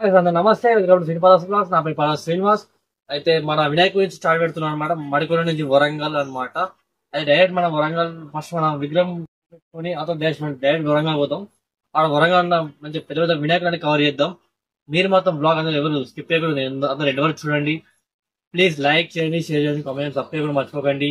నమస్తే, welcome to Srinivas blogs. నా పేరు పలాస్ శ్రీనివాస్. అయితే మన వినాయక గురించి స్టార్ట్ పెడుతున్నాం అనమాట. మడికొండ నుంచి వరంగల్ అనమాట. అయితే డైరెక్ట్ మన వరంగల్ ఫస్ట్ మన విగ్రహం కొని అతను డైరెక్ట్ వరంగల్ పోతాం. ఆ వరంగల్ మంచి పెద్ద పెద్ద వినాయకులని కవర్ చేద్దాం. మీరు మొత్తం బ్లాగ్ అందరూ ఎవరు స్కిప్ చేయకూడదు, అందరూ ఎండ్ వరకు చూడండి. ప్లీజ్ లైక్ చేయండి, షేర్ చేయండి, కామెంట్ సబ్స్క్రైబ్ కూడా మర్చిపోకండి.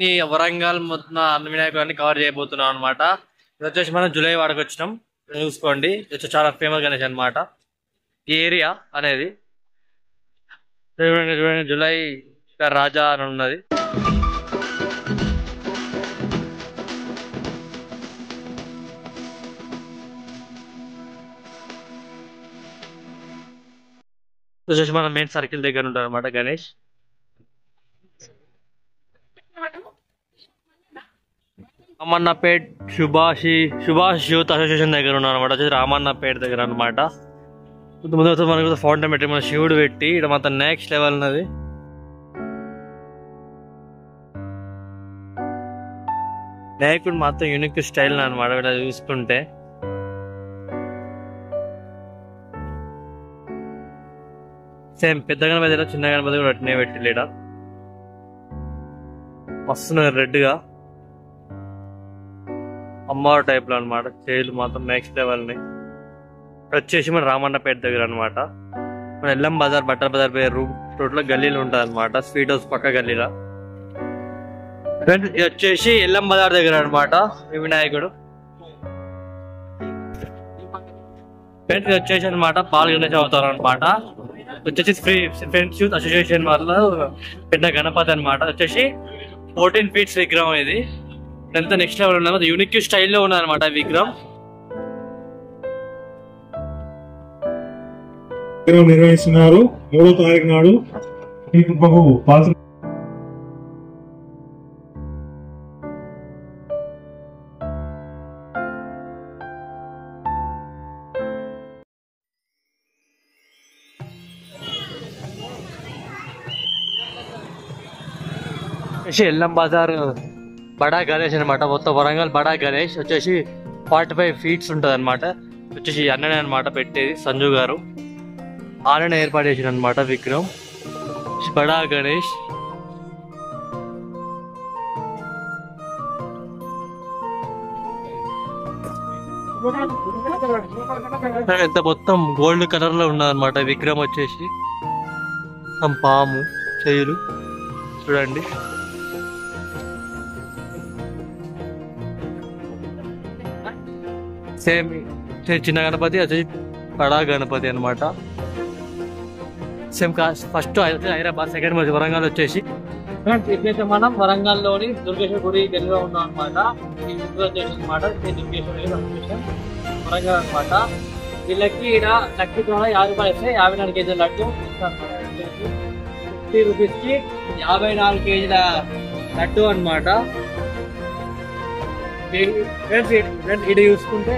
ఈ వరంగల్ మొత్తం అన్ని వినాయకులన్నీ కవర్ చేయబోతున్నాం అనమాట. ఇది వచ్చేసి మనం జూలై వాడకి వచ్చినాం. చూసుకోండి, ఇది వచ్చి చాలా ఫేమస్ గణేష్ అనమాట ఈ ఏరియా అనేది. చూడండి, జూలై రాజా అని ఉన్నది. వచ్చేసి మన మెయిన్ సర్కిల్ దగ్గర ఉంటారు అనమాట గణేష్. రామన్నపేట్ సుభాష్ యూత్ అసోసియేషన్ దగ్గర ఉన్నారు అనమాట. వచ్చేసి రామన్నపేట్ దగ్గర అనమాట. ముందు మనకు ఫౌంటైన్ పెట్టి మన శివుడు పెట్టి ఇక్కడ మొత్తం నెక్స్ట్ లెవెల్ ఉన్నది. నాయకుడు మాత్రం యూనిక్ స్టైల్ అనమాట. ఇక్కడ చూసుకుంటే సేమ్ పెద్ద గణపతి చిన్న గణపతి కూడా అట్నే పెట్టి లేడ వస్తున్నది రెడ్ గా అమ్మవారి టైప్ లో అనమాట. చేతులు మాత్రం నెక్స్ట్ లెవెల్ ని. వచ్చేసి మన రామన్నపేట దగ్గర అనమాట. మన ఎల్లం బజార్ బట్టల బజార్ రోడ్ లో గల్లీలు ఉంటది అనమాట. స్వీట్ హౌస్ పక్క గల్లీలో. ఇది వచ్చేసి ఎల్లం బజార్ దగ్గర అనమాట ఈ వినాయకుడు. ఫ్రెండ్స్ ఇది వచ్చేసి అనమాట పాల్ గణేష్ అవుతారు అనమాట. వచ్చేసి ఫ్రెండ్స్ యూత్ అసోసియేషన్ వాళ్ళ పెద్ద గణపతి అనమాట. వచ్చేసి 14 feet విగ్రహం. ఇది ఎంత నెక్స్ట్ లెవెల్ ఉన్నది, యూనిక్ స్టైల్లో ఉన్నది అనమాట విగ్రహం. నిర్వహిస్తున్నారు 3వ తారీఖు నాడు. ఎల్లం బజార్ బడా గణేష్ అనమాట. మొత్తం వరంగల్ బడా గణేష్ వచ్చేసి 45 feet ఉంటుంది అనమాట. వచ్చేసి అన్ననే అనమాట పెట్టేది సంజు గారు. ఆలనే ఏర్పాటు చేసిన అనమాట విగ్రహం బడా గణేష్. ఎంత మొత్తం గోల్డ్ కలర్ లో ఉన్నదన్నమాట విగ్రహం. వచ్చేసి పాము చెయ్యలు చూడండి. సేమ్ చిన్న గణపతి వచ్చేసి బడా గణపతి అనమాట. Same first Hyderabad, second Warangal వచ్చేసి ఇప్పుడైతే మనం వరంగల్ లోని దుర్గేశ్వర గుడి దగ్గర ఉన్నాం అనమాట. ఈ వచ్చేసి అనమాట దుర్గేశ్వర వరంగల్ అనమాట. వీళ్ళకి ఇక్కడ లక్కీ ద్వారా 50 రూపాయలు ఇస్తే 54 kg లడ్డు 50 రూపీస్ కి 54 kg లడ్డు అనమాట. ఇది చూసుకుంటే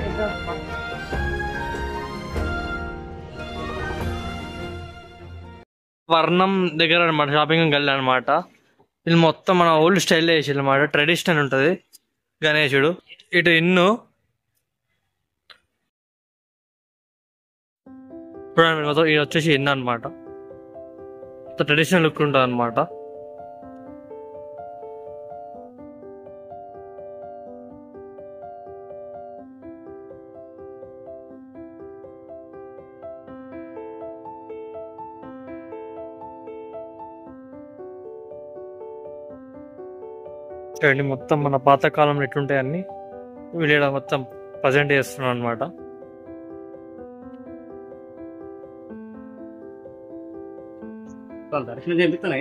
వర్ణం దగ్గర అనమాట షాపింగ్ గల్లీ అనమాట. వీళ్ళు మొత్తం మన ఓల్డ్ స్టైల్లో వేసి అనమాట. ట్రెడిషనల్ ఉంటుంది గణేశుడు. ఇటు ఇన్ను చూడండి, మొత్తం ఇది వచ్చేసి ఇన్ను అనమాట. ట్రెడిషనల్ లుక్ ఉంటుంది అనమాట. చూడండి మొత్తం మన పాతకాలంలో ఎట్లుంటాయి అన్ని వీళ్ళు మొత్తం ప్రజెంట్ చేస్తున్నాం అనమాట. దర్శనం చేపిస్తాను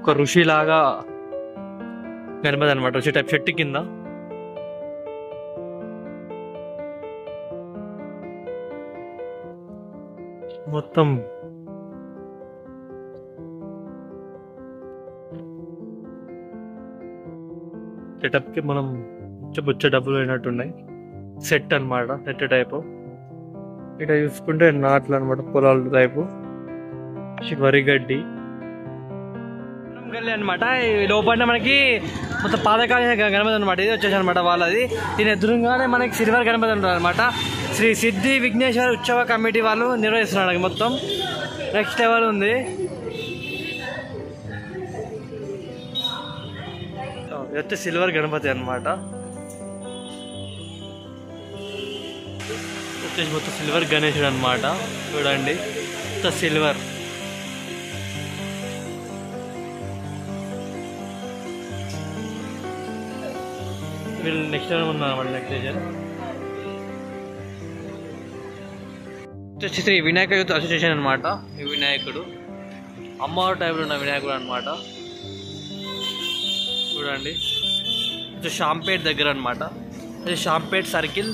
ఒక ఋషి లాగా గణపతి అనమాట. ఋషి టైప్ చెట్టు కింద మొత్తం సెటప్ కి మనం బుచ్చ డబ్బులు అయినట్టున్నాయి. సెట్ అనమాట, సెట్ టైపు. ఇట్లా చూసుకుంటే నాట్లు అనమాట, పొలాలు టైపు. వరి గడ్డి గల్లి అనమాట. లోపల మనకి మొత్తం పాతకాల గణపతి అనమాట. ఇది వచ్చేసి అనమాట వాళ్ళది. దీని ఎదురుగానే మనకి సిల్వర్ గణపతి ఉంటారు అనమాట. శ్రీ సిద్ధి విఘ్నేశ్వర ఉత్సవ కమిటీ వాళ్ళు నిర్వహిస్తున్నారు. మొత్తం నెక్స్ట్ లెవెల్ ఉంది. ఇది వచ్చి సిల్వర్ గణపతి అనమాట. వచ్చేసి మొత్తం సిల్వర్ గణేశుడు అనమాట. చూడండి మొత్తం సిల్వర్. వీళ్ళు నెక్స్ట్ ఉన్నారు నెక్స్ట్ వచ్చేసి శ్రీ వినాయక యూత్ అసోసియేషన్ అనమాట. ఈ వినాయకుడు అమ్మవారి టైప్లో ఉన్న వినాయకుడు అనమాట. చూడండి షాంపేట్ దగ్గర అనమాట. షాంపేట్ సర్కిల్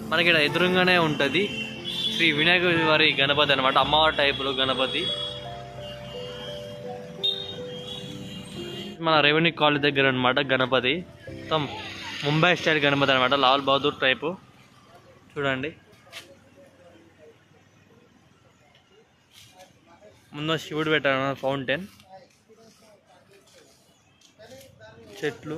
మనకి ఇక్కడ ఎదురుగానే ఉంటుంది. శ్రీ వినాయక వారి గణపతి అనమాట, అమ్మవారి టైపులో గణపతి. మన రెవెన్యూ కాలేజ్ దగ్గర అనమాట గణపతి. మొత్తం ముంబై స్టైల్ గణపతి అనమాట, లాల్ బహదూర్ టైపు. చూడండి ముందు శివుడు పెట్టారు, ఫౌంటైన్, చెట్లు.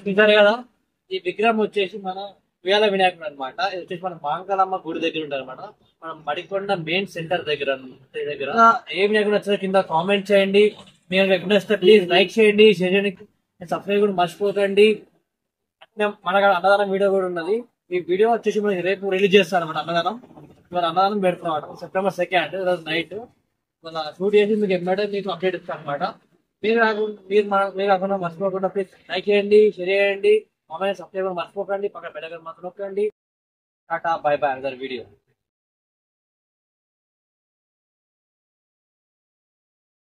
చూసారు కదా, ఈ విగ్రహం వచ్చేసి మన వేల వినాయకుడు అనమాట. ఇది వచ్చేసి మన మాంకాలమ్మ గుడి దగ్గర ఉంటుంది అనమాట. మనం మడికొండ మెయిన్ సెంటర్ దగ్గర ఏ వినాయకుడు వచ్చినా కింద కామెంట్ చేయండి. మీరు ఎక్కడ వస్తే ప్లీజ్ లైక్ చేయండి, షేర్ చేయండి, సబ్స్క్రైబ్ కూడా మర్చిపోకండి. మన అన్నదానం వీడియో కూడా ఉన్నది. ఈ వీడియో వచ్చేసి మనం రేపు రిలీజ్ చేస్తాను అనమాట. అన్నదానం పెడుతున్నాం సెప్టెంబర్ 2 రోజు నైట్. మన షూట్ చేసి మీకు ఎమ్మడే మీకు అప్డేట్ ఇస్తాను అనమాట. మీరు కాకుండా మర్చిపోకుండా ప్లీజ్ లైక్ చేయండి, షేర్ చేయండి, కామెంట్, సబ్స్క్రైబ్ మర్చిపోకండి. పక్కన బెల్ ఐకాన్ మాత్రం నొక్కండి. Tata, by by. అందరి వీడియో.